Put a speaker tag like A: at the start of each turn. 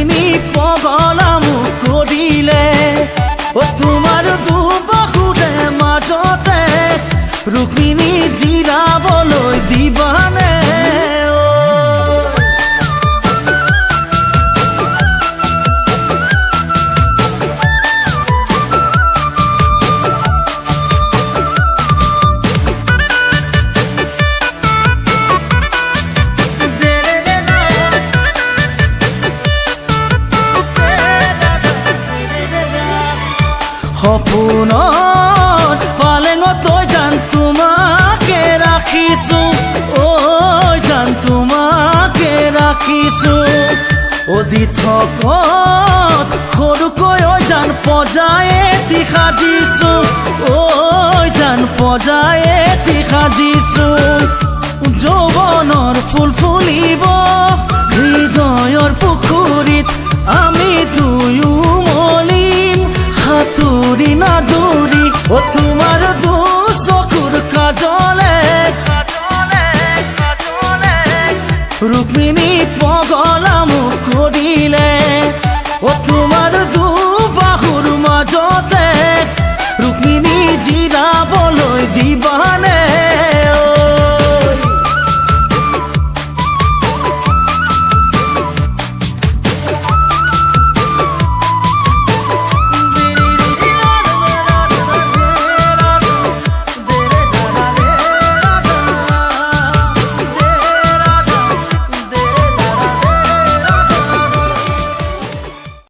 A: ৰুক্মিণী পগলা মোক কৰিলে তোমাৰ দুবাহুৰে মাজতে ৰুক্মিণী জিৰাবলৈ দিবানে সপোনত পালেঙত তই জান তোমাকে ৰাখিছো ঐ জান তোমাকে ৰাখিছো অদি থকত সৰুকৈ ঐ জান পজাই এটি সাজিছো ঐ জান পজাই এটি সাজিছো যৌৱনৰ ফুল ফুলিব হৃদয়ৰ পুখুৰীত আমি